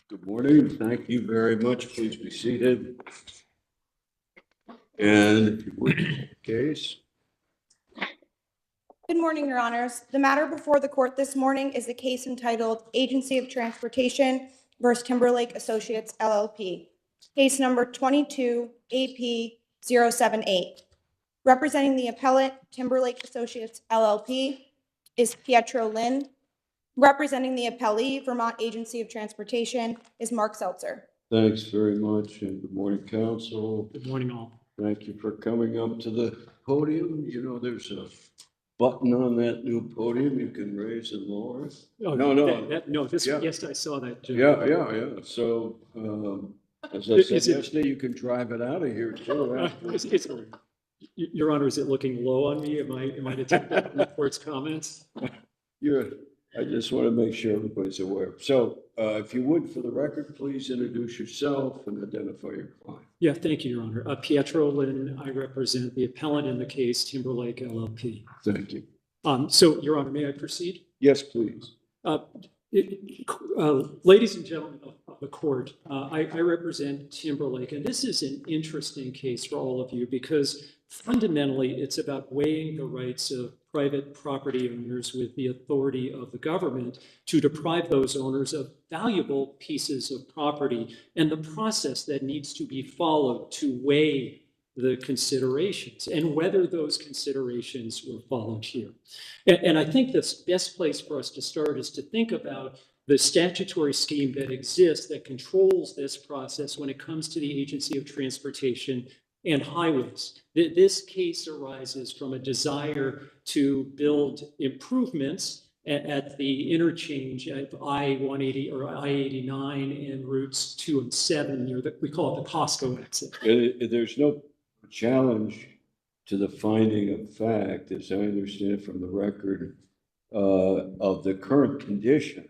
Good morning. Thank you very much. Please be seated. And if you would, case. Good morning, Your Honors. The matter before the court this morning is the case entitled Agency of Transportation versus Timberlake Associates, LLP. Case number 22 AP 078. Representing the appellant, Timberlake Associates, LLP, is Pietro Lynn. Representing the appellee, Vermont Agency of Transportation, is Mark Seltzer. Thanks very much, and good morning, counsel. Good morning, all. Thank you for coming up to the podium. You know, there's a button on that new podium you can raise and lower. Oh, No. Yeah. Yes, I saw that. Jim. Yeah. So, as I said Is it- yesterday, you can drive it out of here too. Your Honor, is it looking low on me? Am I detecting the court's comments? I just want to make sure everybody's aware. So, if you would, for the record, please introduce yourself and identify your client. Yeah, thank you, Your Honor. Pietro Lynn, I represent the appellant in the case, Timberlake LLP. Thank you. So, Your Honor, may I proceed? Yes, please. Ladies and gentlemen of the court, I represent Timberlake, and this is an interesting case for all of you because fundamentally it's about weighing the rights of private property owners with the authority of the government to deprive those owners of valuable pieces of property and the process that needs to be followed to weigh the considerations and whether those considerations were followed here. And I think the best place for us to start is to think about the statutory scheme that exists that controls this process when it comes to the Agency of Transportation and highways. This case arises from a desire to build improvements at the interchange at I-180 or I-89 and routes 2 and 7 near we call it the Costco exit. There's no challenge to the finding of fact, as I understand it from the record, of the current condition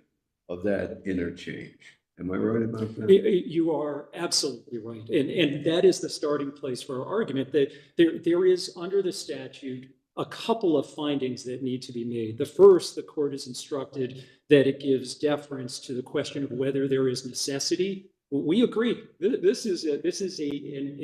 of that interchange. Am I right about that? You are absolutely right. And that is the starting place for our argument, that there is, under the statute, a couple of findings that need to be made. The first, the court is instructed that it gives deference to the question of whether there is necessity. We agree. This is an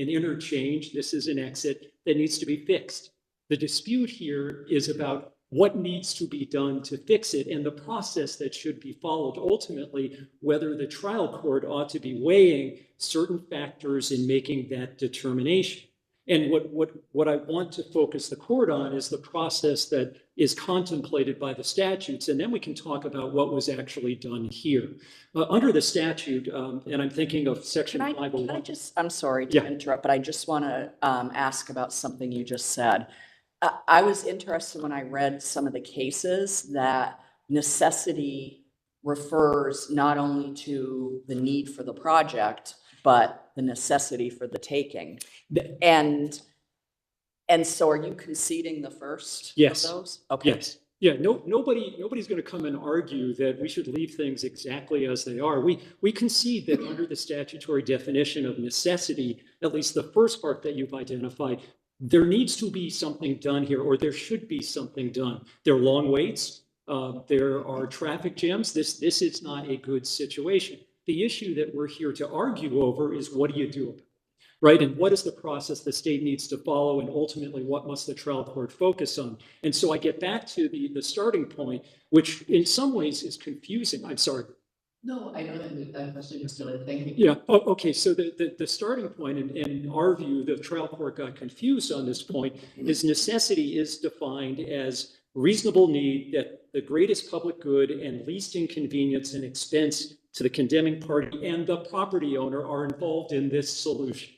interchange. This is an exit that needs to be fixed. The dispute here is about what needs to be done to fix it and the process that should be followed. Ultimately, whether the trial court ought to be weighing certain factors in making that determination. And what I want to focus the court on is the process that is contemplated by the statutes, and then we can talk about what was actually done here. Under the statute, and I'm thinking of section 501. I'm sorry to interrupt, but I just want to ask about something you just said. I was interested when I read some of the cases that necessity refers not only to the need for the project, but the necessity for the taking. And so are you conceding the first Yes. of those? Okay. Yes. Yeah, nobody's going to come and argue that we should leave things exactly as they are. We concede that under the statutory definition of necessity, at least the first part that you've identified, there needs to be something done here, or there should be something done. There are long waits. There are traffic jams. This is not a good situation. The issue that we're here to argue over is what do you do about it, right? And what is the process the state needs to follow, and ultimately what must the trial court focus on? And so I get back to the starting point, which in some ways is confusing. I'm sorry. No, I know that question is still thinking. Yeah. Okay. So the starting point, in our view, the trial court got confused on this point, is necessity is defined as reasonable need that the greatest public good and least inconvenience and expense to the condemning party and the property owner are involved in this solution.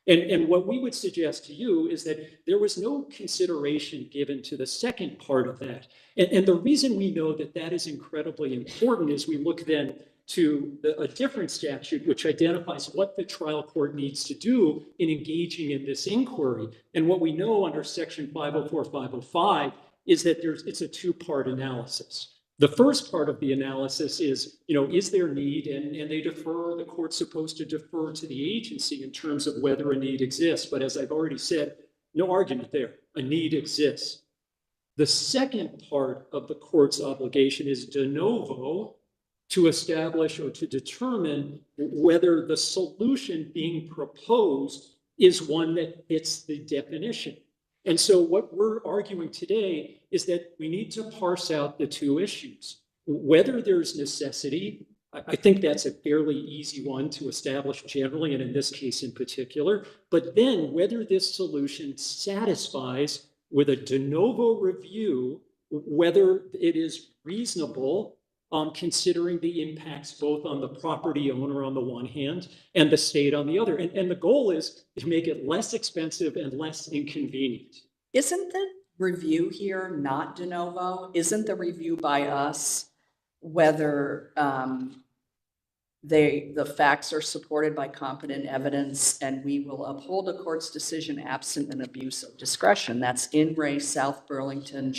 And what we would suggest to you is that there was no consideration given to the second part of that. And the reason we know that that is incredibly important is we look then to a different statute which identifies what the trial court needs to do in engaging in this inquiry. And what we know under section 504, 505 is that it's a two-part analysis. The first part of the analysis is, is there need? And the court's supposed to defer to the agency in terms of whether a need exists. But as I've already said, no argument there. A need exists. The second part of the court's obligation is de novo to establish or to determine whether the solution being proposed is one that fits the definition. And so what we're arguing today is that we need to parse out the two issues. Whether there's necessity, I think that's a fairly easy one to establish generally, and in this case in particular, but then whether this solution satisfies with a de novo review, whether it is reasonable considering the impacts both on the property owner on the one hand and the state on the other. And the goal is to make it less expensive and less inconvenient. Isn't the review here not de novo? Isn't the review by us whether the facts are supported by competent evidence, and we will uphold a court's decision absent an abuse of discretion? That's in Ray South Burlington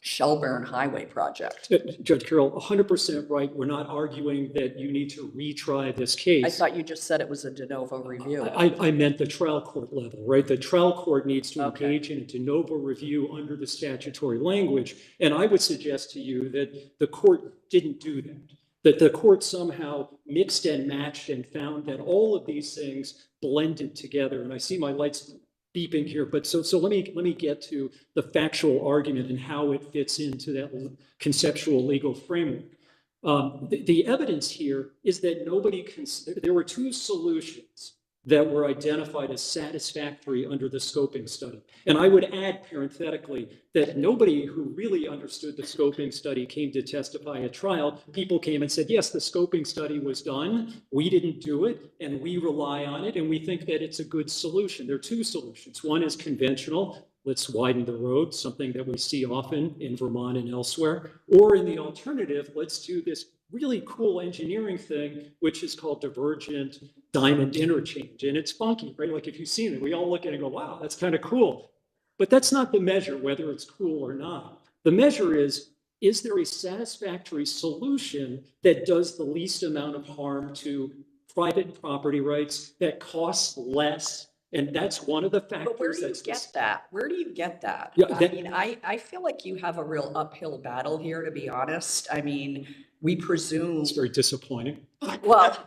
Shelburne Highway Project. Judge Carroll, 100% right. We're not arguing that you need to retry this case. I thought you just said it was a de novo review. I meant the trial court level, right? The trial court needs to Okay. engage in a de novo review under the statutory language. And I would suggest to you that the court didn't do that the court somehow mixed and matched and found that all of these things blended together. And I see my lights beeping here, but so let me get to the factual argument and how it fits into that conceptual legal framework. The evidence here is that there were two solutions that were identified as satisfactory under the scoping study. And I would add parenthetically that nobody who really understood the scoping study came to testify at trial. People came and said, yes, the scoping study was done. We didn't do it, and we rely on it, and we think that it's a good solution. There are two solutions. One is conventional. Let's widen the road, something that we see often in Vermont and elsewhere. Or in the alternative, let's do this really cool engineering thing, which is called divergent diamond interchange. And it's funky, right? Like if you've seen it, we all look at it and go, wow, that's kind of cool. But that's not the measure, whether it's cool or not. The measure is there a satisfactory solution that does the least amount of harm to private property rights, that costs less? And that's one of the factors. But where do you get that? Where do you get that? Yeah, I mean, I feel like you have a real uphill battle here, to be honest. I mean, we presume, It's very disappointing. well,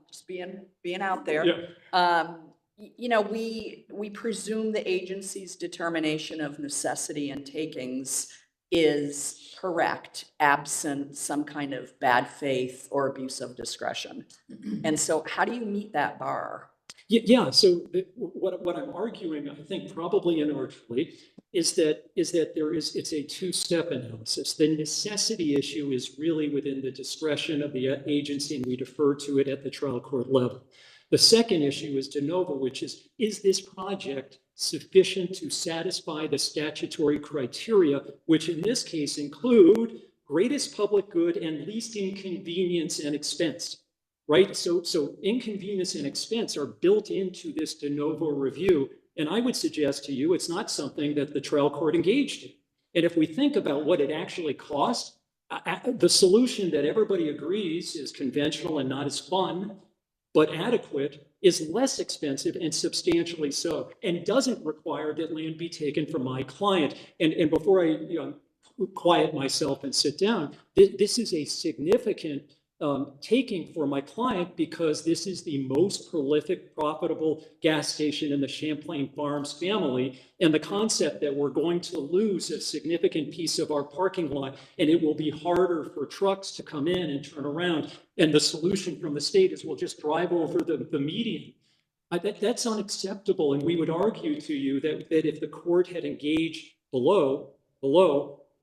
just being out there. Yeah. We presume the agency's determination of necessity and takings is correct, absent some kind of bad faith or abuse of discretion. And so how do you meet that bar? Yeah. So what I'm arguing, I think probably inartfully, is that it's a two-step analysis. The necessity issue is really within the discretion of the agency, and we defer to it at the trial court level. The second issue is de novo, which is this project sufficient to satisfy the statutory criteria, which in this case include greatest public good and least inconvenience and expense, right? So inconvenience and expense are built into this de novo review. And I would suggest to you, it's not something that the trial court engaged in. And if we think about what it actually cost, the solution that everybody agrees is conventional and not as fun, but adequate, is less expensive and substantially so, and doesn't require that land be taken from my client. And before I quiet myself and sit down, this is a significant taking for my client, because this is the most prolific, profitable gas station in the Champlain Farms family. And the concept that we're going to lose a significant piece of our parking lot, and it will be harder for trucks to come in and turn around. And the solution from the state is we'll just drive over the median. That's unacceptable. And we would argue to you that if the court had engaged below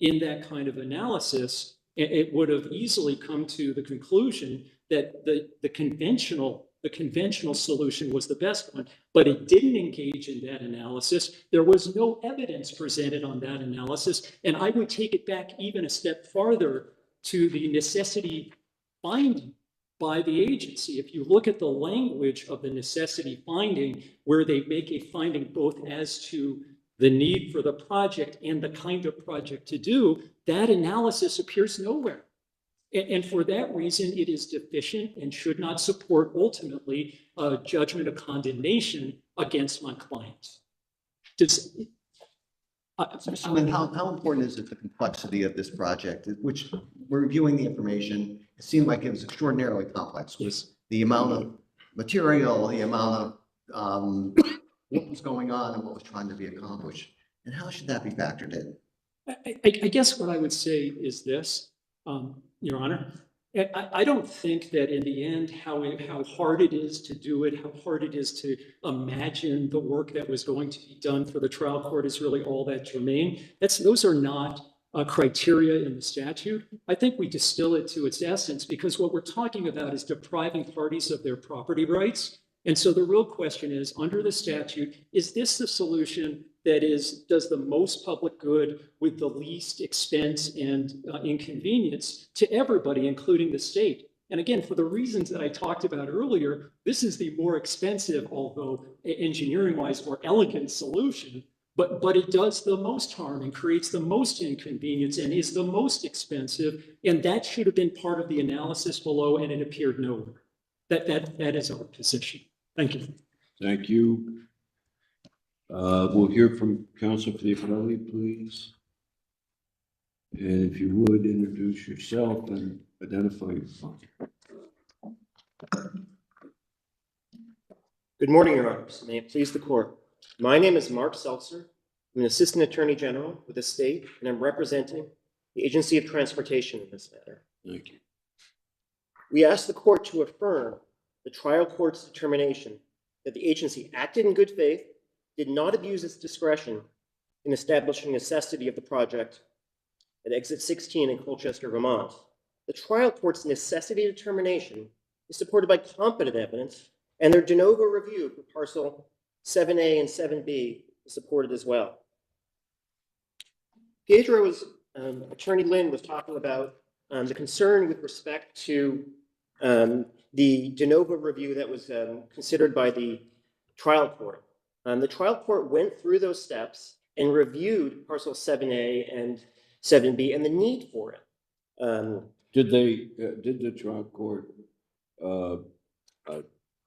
in that kind of analysis, it would have easily come to the conclusion that the conventional solution was the best one, but it didn't engage in that analysis. There was no evidence presented on that analysis. And I would take it back even a step farther to the necessity finding by the agency. If you look at the language of the necessity finding, where they make a finding both as to the need for the project and the kind of project to do, that analysis appears nowhere. And for that reason, it is deficient and should not support ultimately a judgment of condemnation against my client. How important is it, the complexity of this project, which reviewing the information, it seemed like it was extraordinarily complex with the amount of material, the amount of what was going on and what was trying to be accomplished. And how should that be factored in? I guess what I would say is this, Your Honor. I don't think that in the end, how hard it is to do it, how hard it is to imagine the work that was going to be done for the trial court is really all that germane. Those are not criteria in the statute. I think we distill it to its essence because what we're talking about is depriving parties of their property rights. And so the real question is, under the statute, is this the solution that does the most public good with the least expense and inconvenience to everybody, including the state? And again, for the reasons that I talked about earlier, this is the more expensive, although engineering-wise more elegant solution, but it does the most harm and creates the most inconvenience and is the most expensive. And that should have been part of the analysis below, and it appeared nowhere. That is our position. Thank you. Thank you. We'll hear from counsel for the appellee, please. And if you would, introduce yourself and identify yourself. Good morning, Your Honors. May it please the court. My name is Mark Seltzer. I'm an Assistant Attorney General with the state, and I'm representing the Agency of Transportation in this matter. Thank you. We ask the court to affirm the trial court's determination that the agency acted in good faith, did not abuse its discretion in establishing necessity of the project at exit 16 in Colchester, Vermont. The trial court's necessity determination is supported by competent evidence, and their de novo review for parcel 7A and 7B is supported as well. Attorney Lynn was talking about the concern with respect to the de novo review that was considered by the trial court. The trial court went through those steps and reviewed parcel 7A and 7B and the need for it. Did the trial court,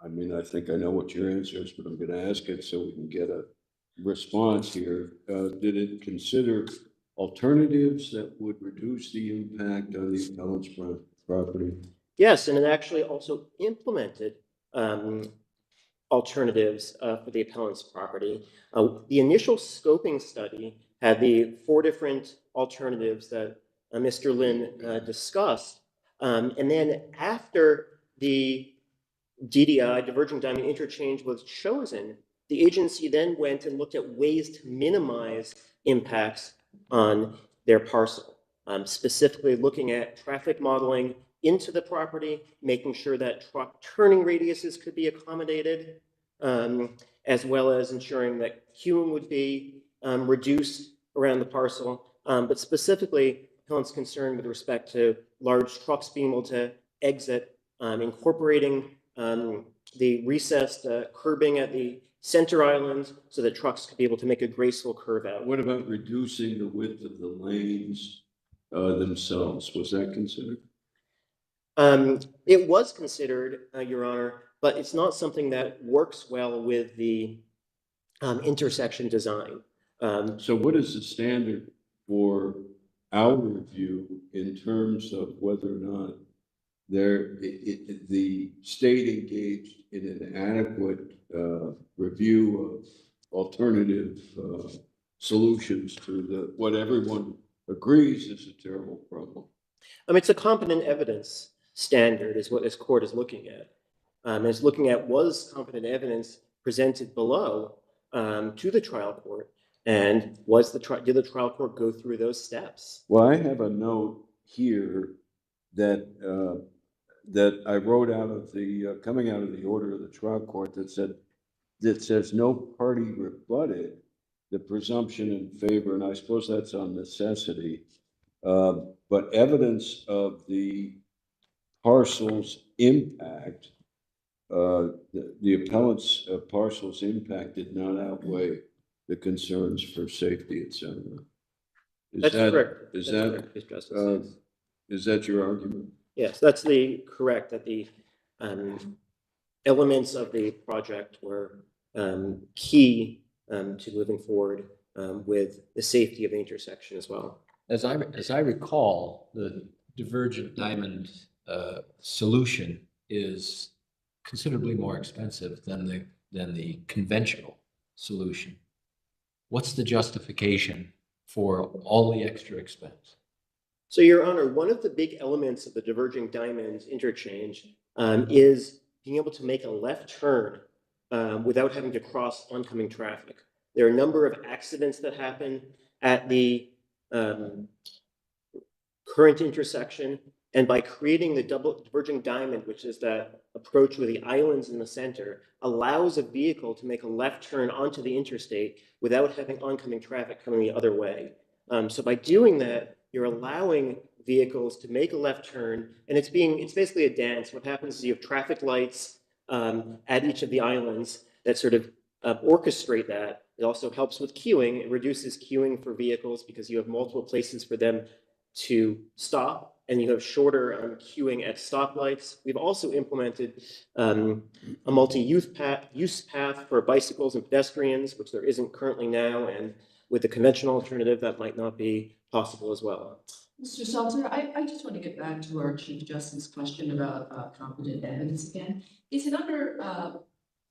I mean, I think I know what your answer is, but I'm going to ask it so we can get a response here. Did it consider alternatives that would reduce the impact on the appellant's property? Yes, and it actually also implemented alternatives for the appellant's property. The initial scoping study had the 4 different alternatives that Mr. Lynn discussed. And then after the DDI, diverging diamond interchange, was chosen, the agency then went and looked at ways to minimize impacts on their parcel, specifically looking at traffic modeling into the property, making sure that truck turning radiuses could be accommodated, as well as ensuring that queuing would be reduced around the parcel, but specifically appellant's concern with respect to large trucks being able to exit, incorporating the recessed curbing at the center island so that trucks could be able to make a graceful curve out. What about reducing the width of the lanes themselves? Was that considered? It was considered, Your Honor, but it's not something that works well with the intersection design. So what is the standard for our review in terms of whether or not the state engaged in an adequate review of alternative solutions to what everyone agrees is a terrible problem? It's a competent evidence standard is what this court is looking at. It's looking at, was competent evidence presented below to the trial court, and did the trial court go through those steps? Well, I have a note here that that I wrote out of the coming out of the order of the trial court that says no party rebutted the presumption in favor, and I suppose that's on necessity, but evidence of the parcel's impact, the appellant's parcel's impact did not outweigh the concerns for safety, etc. That's correct. Is That's that correct, Mr. Justice. is that your argument? Yes, that's correct, that the elements of the project were key to moving forward with the safety of the intersection as well. As I recall, the divergent diamond solution is considerably more expensive than the conventional solution. What's the justification for all the extra expense? So, Your Honor, one of the big elements of the diverging diamond interchange is being able to make a left turn without having to cross oncoming traffic. There are a number of accidents that happen at the current intersection, and by creating the double diverging diamond, which is that approach with the islands in the center, allows a vehicle to make a left turn onto the interstate without having oncoming traffic coming the other way. So by doing that, you're allowing vehicles to make a left turn, and it's basically a dance. What happens is you have traffic lights at each of the islands that sort of orchestrate that. It also helps with queuing. It reduces queuing for vehicles because you have multiple places for them to stop, and you have shorter queuing at stoplights. We've also implemented a multi-use path for bicycles and pedestrians, which there isn't currently now, and with the conventional alternative, that might not be possible as well. Mr. Seltzer, I just want to get back to our Chief Justice question about competent evidence again. Is it under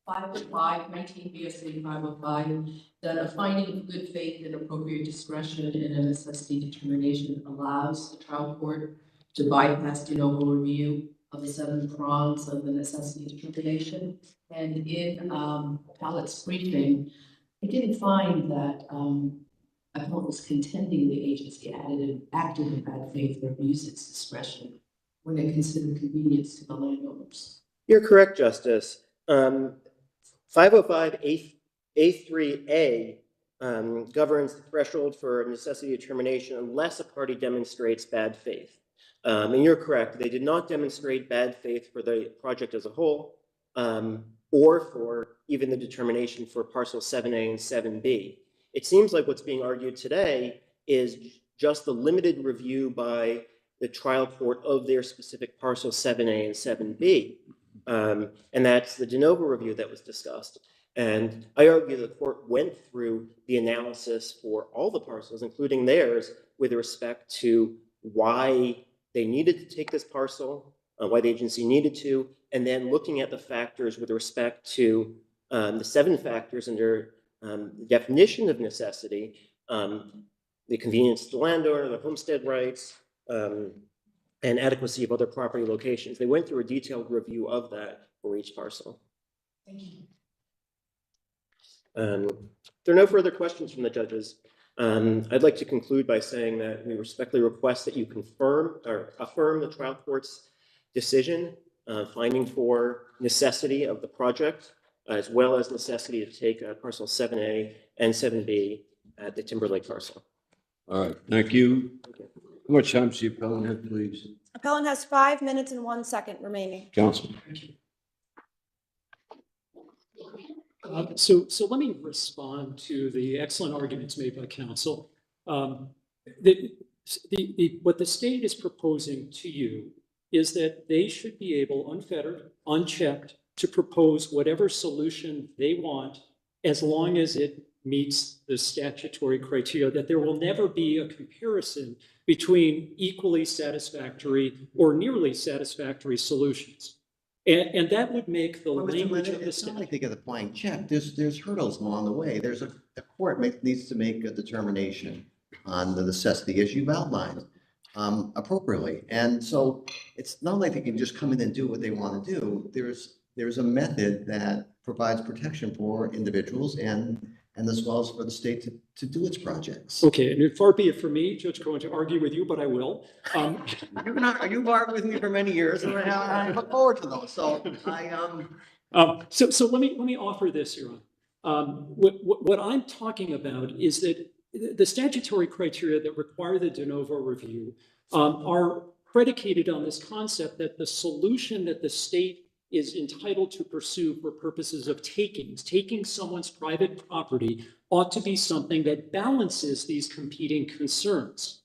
505, 19 VSA 505, that a finding of good faith and appropriate discretion in a necessity determination allows the trial court to bypass de novo review of the 7 prongs of the necessity determination? And in Pallett's briefing, I didn't find that appellant was contending the agency acted in bad faith or abused its discretion when it considered convenience to the landowners. You're correct, Justice. 505 A3A governs the threshold for necessity determination unless a party demonstrates bad faith. And you're correct, they did not demonstrate bad faith for the project as a whole, or for even the determination for parcel 7A and 7B. It seems like what's being argued today is just the limited review by the trial court of their specific parcel 7A and 7B. And that's the de novo review that was discussed. And I argue the court went through the analysis for all the parcels, including theirs, with respect to why they needed to take this parcel, why the agency needed to, and then looking at the factors with respect to the 7 factors under the definition of necessity, the convenience to the landowner, the homestead rights, and adequacy of other property locations. They went through a detailed review of that for each parcel. Thank you. There are no further questions from the judges. I'd like to conclude by saying that we respectfully request that you confirm or affirm the trial court's decision, finding for necessity of the project, as well as necessity to take parcel 7A and 7B at the Timberlake parcel. All right, thank you. How much time does the appellant have, please? Appellant has 5 minutes and 1 second remaining. Counsel. So let me respond to the excellent arguments made by counsel. What the state is proposing to you is that they should be able, unfettered, unchecked, to propose whatever solution they want as long as it meets the statutory criteria, that there will never be a comparison between equally satisfactory or nearly satisfactory solutions. And that would make the language of the It's not statute. like they get a blank check. There's hurdles along the way. There's the court needs to make a determination on the necessity as you've outlined appropriately. And so it's not like they can just come in and do what they want to do. There's a method that provides protection for individuals and as well as for the state to do its projects. Okay, and far be it for me, Judge Cohen, to argue with you, but I will. You've argued with me for many years, and I look forward to those. So So let me offer this, Your Honor. What I'm talking about is that the statutory criteria that require the de novo review are predicated on this concept that the solution that the state is entitled to pursue for purposes of taking someone's private property ought to be something that balances these competing concerns.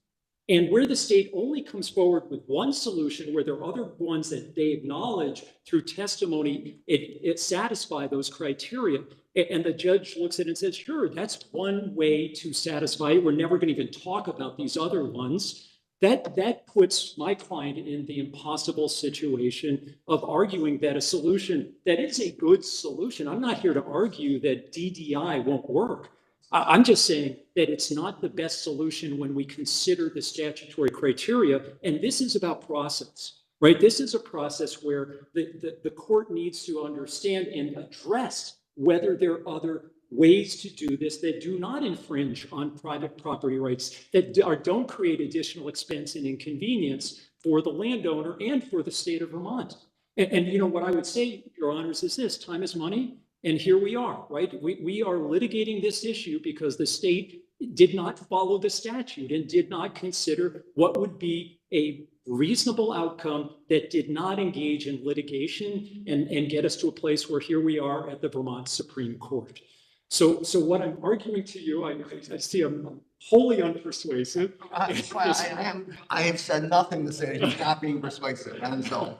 And where the state only comes forward with one solution, where there are other ones that they acknowledge through testimony, it satisfy those criteria. And the judge looks at it and says, sure, that's one way to satisfy it. We're never going to even talk about these other ones. that puts my client in the impossible situation of arguing that a solution that is a good solution. I'm not here to argue that DDI won't work. I'm just saying that it's not the best solution when we consider the statutory criteria. And this is about process, right? This is a process where the court needs to understand and address whether there are other ways to do this that do not infringe on private property rights, that don't create additional expense and inconvenience for the landowner and for the state of Vermont. And you know, what I would say, Your Honors, is this: time is money. And here we are, right? We are litigating this issue because the state did not follow the statute and did not consider what would be a reasonable outcome that did not engage in litigation and get us to a place where here we are at the Vermont Supreme Court. So what I'm arguing to you, I see I'm wholly unpersuasive. I have said nothing to say that you're not being persuasive, and so.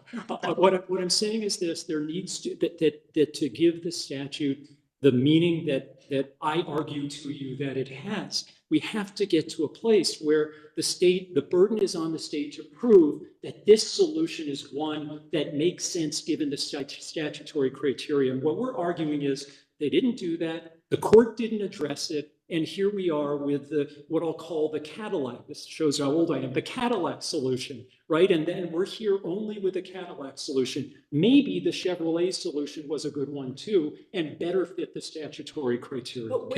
What I'm saying is this: there needs to that to give the statute the meaning that I argue to you that it has. We have to get to a place where the burden is on the state to prove that this solution is one that makes sense given the statutory criteria. And what we're arguing is they didn't do that. The court didn't address it. And here we are with what I'll call the Cadillac. This shows how old I am. The Cadillac solution, right? And then we're here only with the Cadillac solution. Maybe the Chevrolet solution was a good one too, and better fit the statutory criteria. But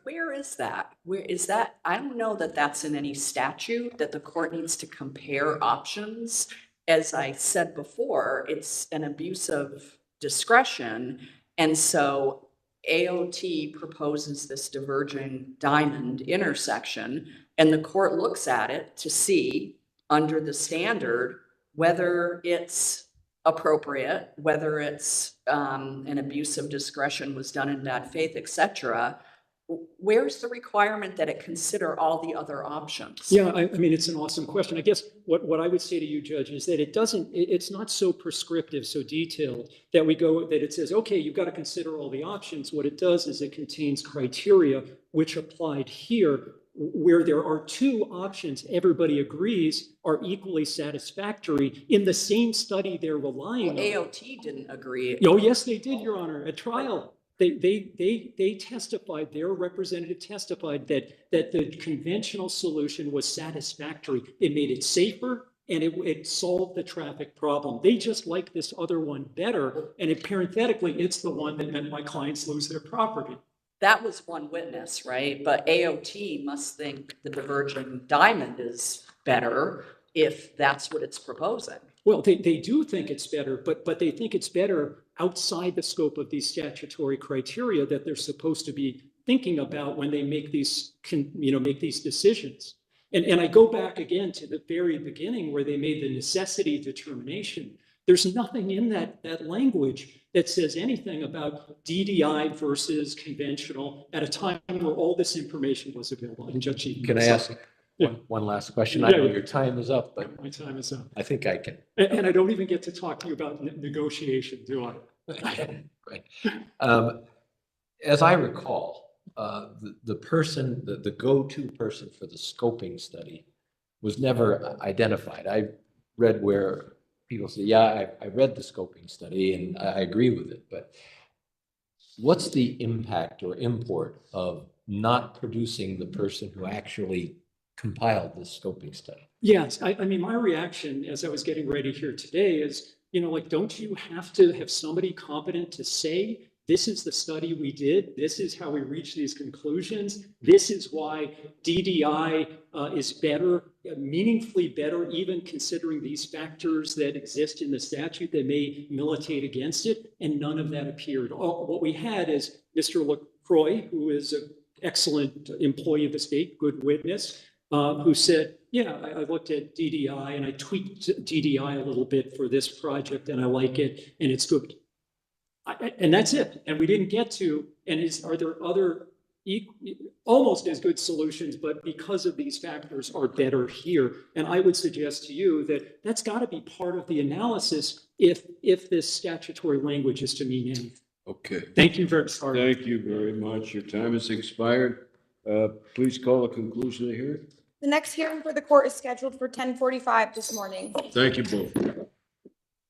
where is that? Where is that? I don't know that that's in any statute, that the court needs to compare options. As I said before, it's an abuse of discretion. And so AOT proposes this diverging diamond intersection, and the court looks at it to see, under the standard, whether it's appropriate, whether it's an abuse of discretion was done in bad faith, etc. Where's the requirement that it consider all the other options? Yeah, I mean, it's an awesome question. I guess what I would say to you, Judge, is that it's not so prescriptive, so detailed that it says, okay, you've got to consider all the options. What it does is it contains criteria which applied here, where there are two options everybody agrees are equally satisfactory in the same study they're relying on. AOT didn't agree. Oh, yes, they did, Your Honor, at trial. They testified, their representative testified that the conventional solution was satisfactory. It made it safer and it solved the traffic problem. They just like this other one better. And parenthetically, it's the one that meant my clients lose their property. That was one witness, right? But AOT must think the diverging diamond is better if that's what it's proposing. Well, they do think it's better, but they think it's better outside the scope of these statutory criteria that they're supposed to be thinking about when they make these decisions. And I go back again to the very beginning where they made the necessity determination. There's nothing in that language that says anything about DDI versus conventional at a time where all this information was available. And Judge Eaton, Can I ask one last question? I know your time is up, but my time is up. I think I can. And I don't even get to talk to you about negotiation, do I? Right. As I recall, the go-to person for the scoping study was never identified. I read where people say, yeah, I read the scoping study and I agree with it, but what's the impact or import of not producing the person who actually compiled this scoping study? Yes, I mean, my reaction as I was getting ready here today is, don't you have to have somebody competent to say, this is the study we did, this is how we reached these conclusions, this is why DDI is better, meaningfully better, even considering these factors that exist in the statute that may militate against it, and none of that appeared. What we had is Mr. LaCroix, who is an excellent employee of the state, good witness, who said, yeah, I looked at DDI and I tweaked DDI a little bit for this project and I like it and it's good. And that's it. And we didn't get to, are there other almost as good solutions, but because of these factors are better here? And I would suggest to you that that's got to be part of the analysis if this statutory language is to mean anything. Okay. Thank you very much. Thank you very much. Your time has expired. Please call a conclusion of the hearing. The next hearing for the court is scheduled for 10:45 this morning. Thank you both.